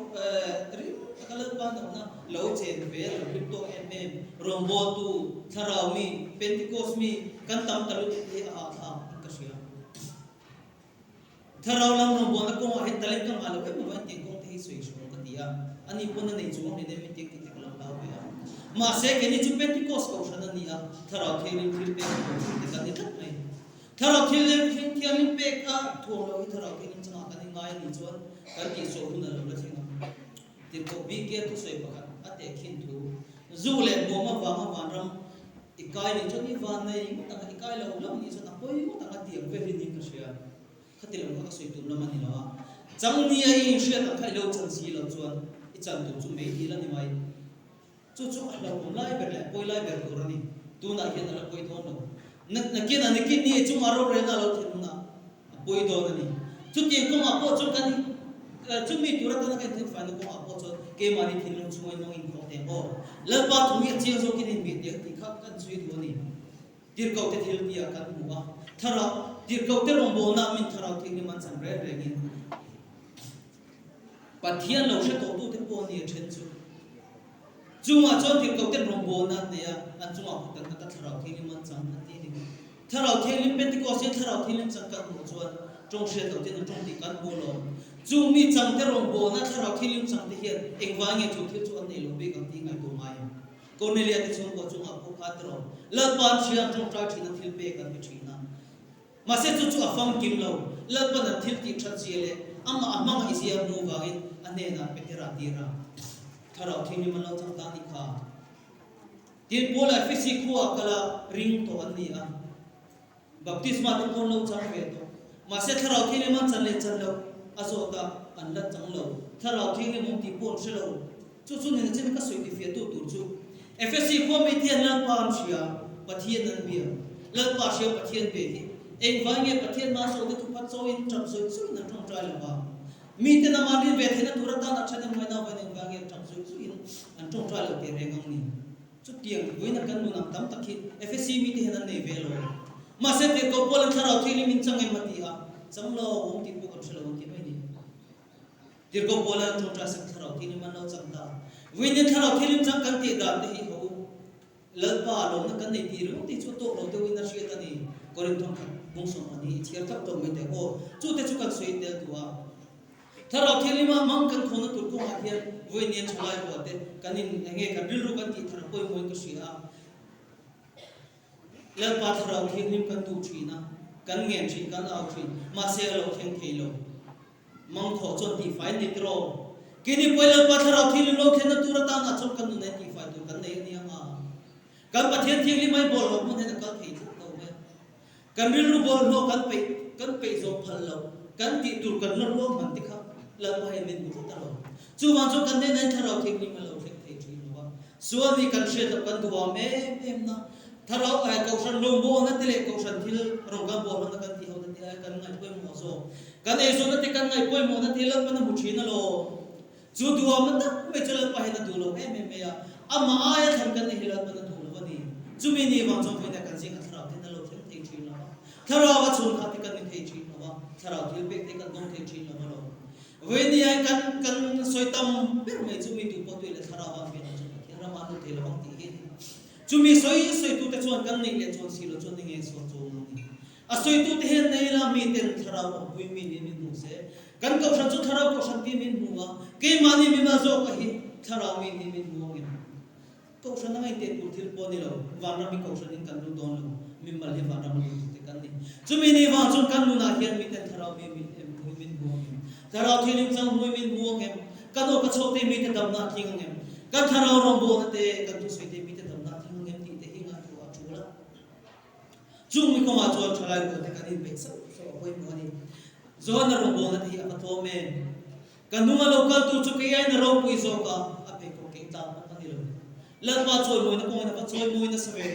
ring akalat ba na lo chen ve lo hip to em rombo tu tharau mi pentecost mi kan tam talu te a tha ka sia tharau lam rombo na ko he talent kam alo e ma te ko te soi so ka dia ani pon nei chu ni de mi te ki te ko la ve ma se ke ni chu pentecost ko shan ni a tharau thelim thil pe te ka ni tat mai tharau thelim thialim pe ka tho lo hi tharau thelim changa ka ni ngai ni chuan ka ti so hu na lo la thina ti ko bi ke tu soi pa ate khin thu zu le bo ma wan ram ikai ni choni van nei ta ikai lo lo ni so na poi mo ta ti ve ri ni ka sia khatil lo ka soi tu na mani lo chang ni ai sia ta khai lo chan si lo chuan I chan tu chu me hi la ni mai chu lo kom lai ber le poi lai ber tu ra ni tu na hian la poi thon lo na ke na ni ki ni chu maro re na lo thin na poi do na ni chu ti ko ma po chu kan chu mi tu ra ta na kan tin fa na ko ma po chu ke ma ni thin lo chu mo in ko te bo la pa tu mi chi zo ki ni mi te ti khap kan sui du ni tir ko te thil tia kan mu wa thara tir ko te rom bo na min thara thi ni man san re re ni pathian lo she to tu te po ni chen chu chunga chon tir ko te rom bo na ne ya an chunga ko ta ta thara thi ni man san na ti ni thara thi ni pe ti ko se thara thi ni chang kan mu chuan trong she to te trong ti kan bo lo chu mi chang te rom bo na thara thi ni chang te hian engwa nge chu thi chu an nei lo be kan ti ngai to mai Cornelia te chung ko chung a ko khatro la pan chia trong tra thina thil pe kan bi thina ma se chu chu a fam kim lo la pan a thil ti that chele ama isia mu wa in ane na petera tira tharau thini man lo chang ta ni kha tin pola fisi khuwa kala ring to an ni a baptisma te kon lo chang ve to ma se tharau thini man chan le chan lo azota an la chang lo tharau thini mong ti pon se lo chu ni chen ka soi ti fe tu tur chu FSC committee na pam sia pathian nan bia la pa sia pathian be hi eng wange pathian ma so de tu pat so in cham so na trong trai la ba mi te na mari ve the na turata na chane mai na bane ga ge tam su su in an tong tra lo te re ngam ni chu tiang voi na kan nu nam tam takhi FSC mi te na nei ve lo ma se te ko polan thara thili min changai mati a samlo om ti ko chalo ti mai ni dir ko polan tong tra sak thara thili man lo changta voi ne thara thili chang kan ti da te hi ho lalpa lo na kan nei ti ru ti chu to lo te win na shi ta ni korin thong bung so ani chiar tak to me te ko chu te chu kan soi te tuwa thara thili ma mang kan khona tur ko a hian voi ne cholai ko te kanin nge kan ril ru kan ti thara poi moi ko shi a lalpa thara thili kan tu thina kan nge thi kan au thi ma se lo theng thei lo mang kho chon ti fai ni tro kini poi lalpa thara thili lo thena turata na chom kan nu ne ti fai tu kan nei ni anga kan pathian thili mai bol lo mun ne kan thei to me kan ril ru bol lo kan pe zo phal lo kan ti tur kan lo lo man ti kha lalpa he min bu ta lo chu ma chu kan ne nai thara thili ma lo theng thei thi lo wa suwa ni kan she ta kan duwa me em na thara ai ko san lo bo na tele ko san thil rong ga bo na kan ti ho na ti ai kan ngai poi mo zo kan e zo na ti kan ngai poi mo na ti lo na mu thi na lo chu duwa ma ta me chal pa he na du lo em em ya ama ai than kan ne hilal na du lo ni chu mi ni ma chong pe na kan sing thara ti na lo theng thei thi lo thara wa chun kha ti kan ni thei thi lo wa thara thil pe ti kan dong thei thi lo lo ve ni ai kan soi tam per me chu mi tu po tu le thara wa pe na chu ti ra ma nu thei lo bang ti he chumi soi tu te chuan kan nei le chuan si lo chuan nge so chu ni a soi tu te hen nei la mi ten thara wa pui mi ni nu se kan ko san chu thara ko san ti min huwa ke mani mi ma zo ka hi thara mi ni min huwa nge ko san ngai te ku thil po ni lo wa na mi ko san in kan lu don lo mi mal he wa na mu te kan ni chumi ni wa chu kan nu na hian mi ten thara mi min huwa nge thara thilim chang hui min huwa nge kan o ka chho te mi te dam na thing nge kan thara rom bo te kan tu soi te mi chung mi ko ma chuan thalai ko te kan in pe sa so hoi mo ni zo na ro bo na thi a to me kan nu ma local tu chu ke ai na ro pui zo ka a pe ko ke ta pa ni lo lan pa choi mo na ko na pa choi mo na sa ve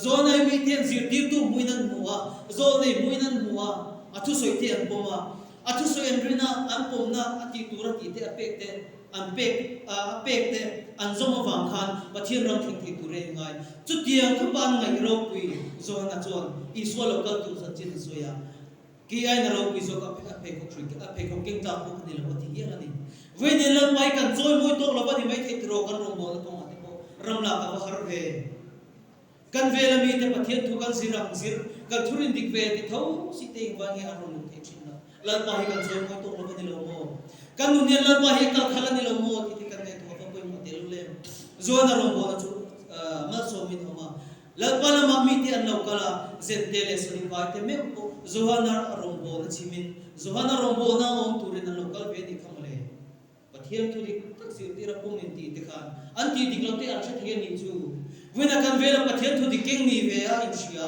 zo na mi tian zir ti tu mu nan muwa zo nei mu nan muwa a thu soi te an bo ma a thu soi an rina an pom na a ti tu ra ti te a pe te an pek te an zoma wang khan pathian ram thing thi tu re ngai chu tiang kha ban ngai ro pui zo na chon I so local tu sa chin so ya ki ai na ro pui zo ka pe ko trick a pe ko king ta ko ni lo ti ya ni ve ni lam mai kan choi moi to lo ba ni mai the ro kan ro mo to ma te ko ram la ka har ve kan ve la mi te pathian thu kan sirang sir kan thurin dik ve ti tho si te wa nge a ro lu the chin na la pa hi kan choi moi to lo ba ni lo mo kan nu ne la pa hi kal khala ni lo mo ti kan ne to pa poi mo te lu le zo na ro mo na chu ma so min ho ma la pa la ma mi ti an lo kala zen te le so ni va te me ko zo na ro mo na chi min zo na ro mo na om tu re na local ve ni kham le pathian thu dik tak sir ti ra pum ni ti te khan an ti dik lo te an che the ni chu we na kan ve la pathian thu dik king ni ve a in sia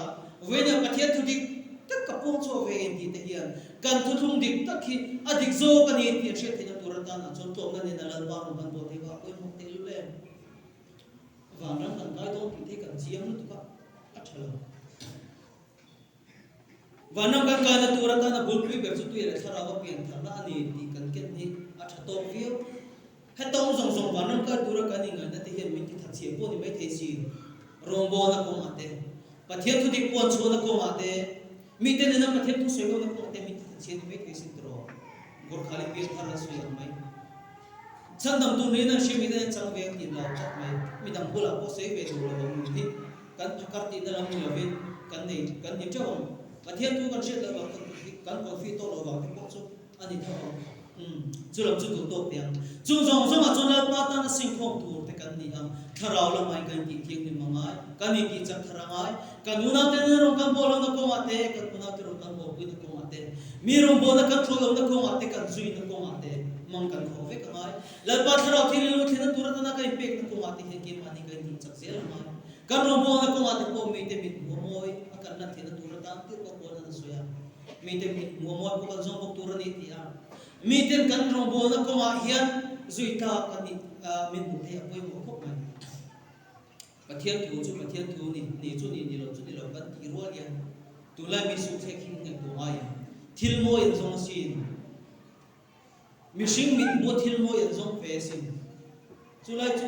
we na pathian thu dik tak ka pung cho ve en ti te hian kan thu thum dik tak hi adik zo kan ni ti che the na turata na chon to na ne na la ba ro ban bo te ba ko mo te lu le van ram kan kai to ti te kan chiam nu tu ka a thalo van ram kan kai na turata na bul pri ber chu tu ye thara wa pian thar na ani ti kan ket ni a tha to view he tong zong zong van ram ka tura kan ni ngai na te hian min ti thak chiam po ni mai the si rom bo na ko ma te pathian thu dik pon chu na ko ma te mi te na pathian thu soi ko na ko te mi ti thak chiam mai the si tro gor khali pe thar na soi mai chan dam tu ne na shi mi ne chang ve ti la chat mai mi dam bula ko sei ve du lo mu ti kan phakar ti na lam ni lo vin kan ni chawng pathian tu kan shet la kan ko fi to lo wa ti ko chu ani tho chu lam chu tu to piang chu zong zong a chon la pa ta na sing khom tu te kan ni am tharau la mai kan ti thiang ni mangai kan ni ki chak tharangai kan una te ne ro kan bol na ko ma te kan una te ro kan bo pu na ko ma te mi ro bo na kan thol na ko ma te kan zui na ko ma te mang kan kho ve ka mai la pa tharau thi lu thena tu ra na kai pek na ko ma te ke ma ni kan ti chak sel mai kan ro bo na ko ma te ko mi te mi mo moi akan na thena tu ra ta ti ko ko na so ya mi te mi mo moi ko kan zong ko tu ra ni ti a mi ten kan ro bo na ko ma hian zui ta kan ni min bu te apoi mo ko mai pathian thu ni chu ni lo kan ti ro ya tu la mi su the king ne ko mai thil mo in zong sin mishing mit mo thil mo yan zong fe sim chulai chu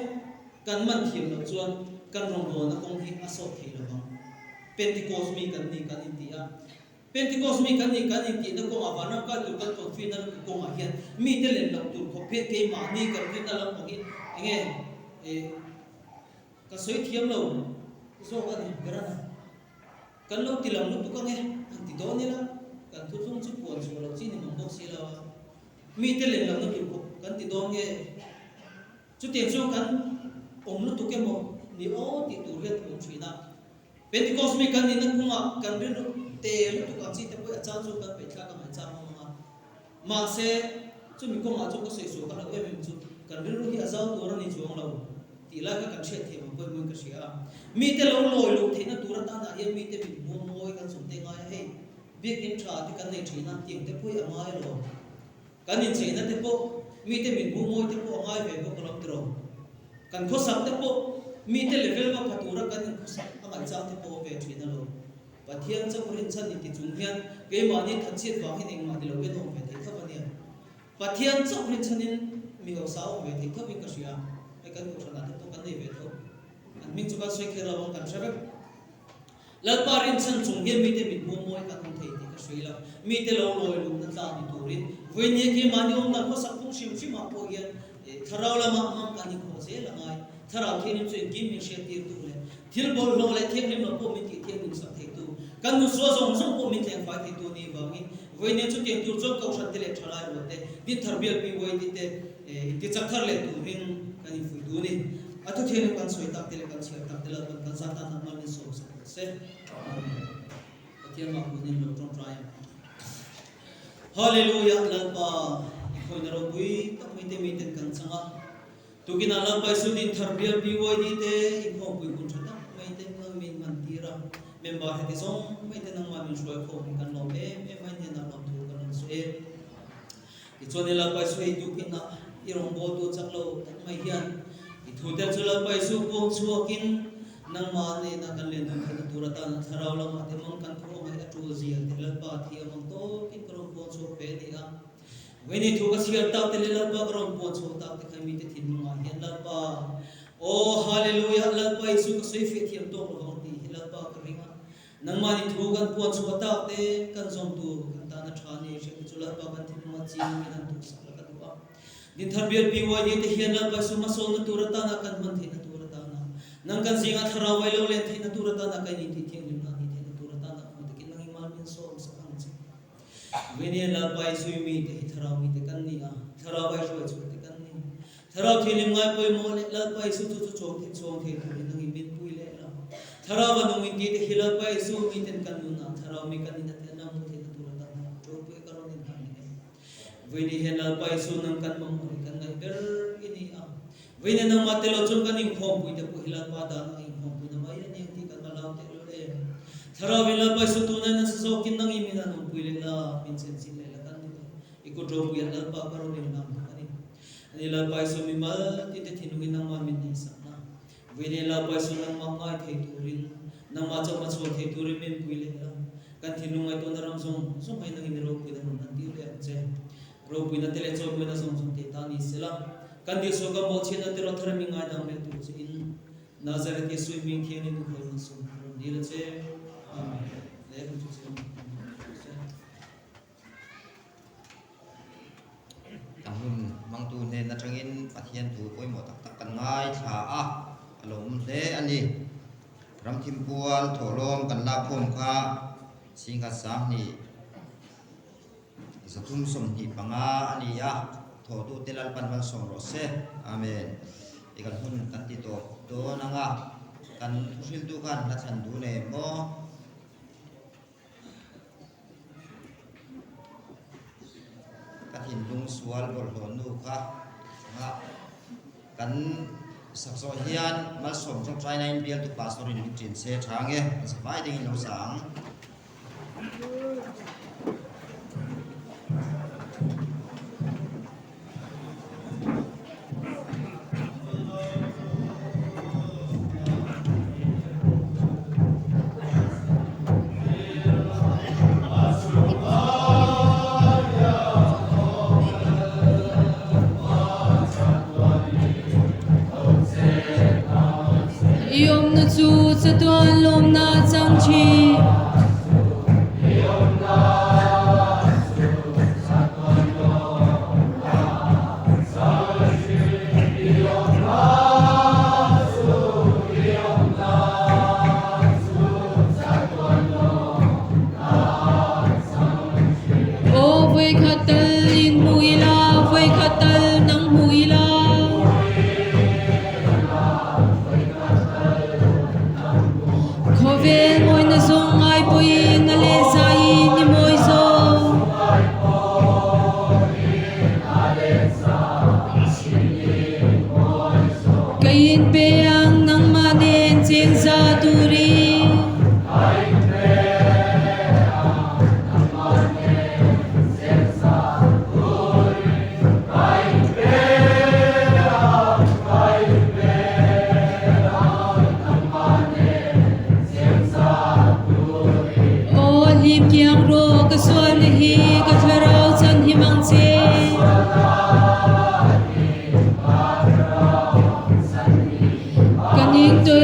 kan man thim lo chuan kan rong do na kong hi aso thei lo bang Pentecost mi kan ni kan ti a Pentecost mi kan ni na kong avana ka tu kan ton fi na kong a hian mi te len lo tu kho phe ke ma ni kan ri na lo kong hi nge ka soi thiam lo zo ka ni garana kan lo ti lam lo tu ka nge an ti do ni la kan tu chung chu pon chu lo chi ni mong bok si la mi te len lo na tu kho kan ti do nge chu te chu kan om lo tu ke mo ni o ti tu le tu chui na Pentecost mi kan ni na kunga kan ri lo te lo tu ka chi te po cha chu kan pe tha ka mai cha ma ma se chu mi ko ma chu ko sei so ka la em chu kan ri lo hi azau tu ra ni chuang lo ti la ka kan shet the ma ko mun ka sia mi te lo loi lo the na tu ra ta na ye mi te bi mo moi kan sum te nga he bi kin tra ti kan nei thina ti te po ya mai lo kan in che na te po mi te min mo moi te po ngai ve ko ko tro kan kho sak te po mi te level ma phatura kan in kho sak amai cha te po ve thina lo pathian cha purin chan ni ti chung hian ke ma ni thachit wa hin eng ma di lo ve no ve thei thapa ni pathian cha purin chanin mi ho sao ve thei thap in ka sia ai kan ko thana te to kan nei ve tho an min chu ka soi khera wang kan shabak lal parin chan chung hian mi te mit mo moi kan thei ti ka soi la mi te lo loi lu na ta ni turin voi ni ki ma ni ong na ko sak phung sim sim ma po hian tharau la ma ma kan ni ko se la ngai tharau thi ni chu kim mi she ti tu le thil bol lo le thek ni ma po mi ti thek ni sa thei tu kan nu so zong zong po mi tleng fa thei tu ni ba ngi voi ni chu ti tu chok ko shat le thalai ro te di tharbial pi voi ti te ti chak thar le tu rin kan ni fui tu ni atu the ni kan soi tak te le kan sia tak te la kan sa ta na ma ni so se Tiang ma ku ni lo tong trai Hallelujah lan pa khoi na ro bui tak mi te kan changa tu ki na lan pa su din tharbial pi voi di te i kho bui kun thata mai te na min man ti ra member he ti song mai te nang ma min shoi kho kan lo me mai te na lam thu kan so e ki chone la pa su e tu ki na i rong bo tu chak lo tak mai hian i thu te chu la pa su po chuakin nang ma ne na kan len kan tu ra ta na tharau la ma te mong kan kho mai atu zia te la pa thi among to kin kro po chu pe ni a when it was here ta te le la pa kro po chu ta te khai mi te thin ma hian la pa oh hallelujah la pa isu ko sei fe thiam to lo ti la pa ka ringa nang ma ni thu kan po chu ta te kan zong tu kan ta na tha ni she chu la pa kan thin ma chi ni kan tu sa la ka tu a din tharbial pi wa ni te hian la pa su ma so na tu ra ta na kan man the na tu ra ta na nang kan singa tharau wai lo le the na tu ra ta na kai ni ti thiam lim na ni the na tu ra ta na ma te kin nang iman min so sa kan chi when ye la pa su mi te tharau mi te kan ni a tharau bai so chu te kan ni tharau thi lim ngai poi mo le la pa su chu chu chong the tu nang i bin pui le la tharau wa nong in ti te hila pa su mi ten kan nu na tharau mi kan ni na te na mu the na tu ra ta na chu pui ka ro ni ha ni when ye la pa su nang kan mong kan ngai ber ini a when nang ma te lo chung kan ing khom pui te pu hila pa da na ing khom pui na mai ni ti kan la te lo le tharau vi la pa su tu na sa so kin nang i mi na no pui le la pin chen sin le la kan ni iko dro pu ya la pa ka ro ni na ani ani la pa su mi mal ti te thinu nang ma min ni sa na when la pa su nang ma ngai thei tu rin nang ma cha ma so thei tu rin min pui le la kan thinu ngai to na ram song so mai nang ni ro pui da na ti le che ro pui na te le cho pui na song song te ta ni se la kan di so ga mo chen na te ro thar mi ngai dang le tu che in Nazareth Yesu mi thian ni tu khoi na so ro ni le che amen le ku chu tang hun mang tu ne na changin pathian tu poi mo tak tak kan ngai tha a alom le ani ram thim pual tholom kan la phom kha singa sa ni zatum som ni panga ani ya tho tu telal pan ban som ro se amen ikan hun kan ti to do nanga kan thusil tu kan la chan du ne mo katin lung sual bol ho nu kha nga kan sakso hian mal som trong trai nine bial tu pastor in chin se thange sa vai ding lo sang Yom na chu sa tuan lom na chang chi. O vui khatal in muila, vui khatal nang muila. Khovel moi na zong ai pui na le sai ni moi zo. Kain pe ang nang manen chen za turi. O lim kiang ro ka suan hi ka tharau chan hi mang che. Kaning to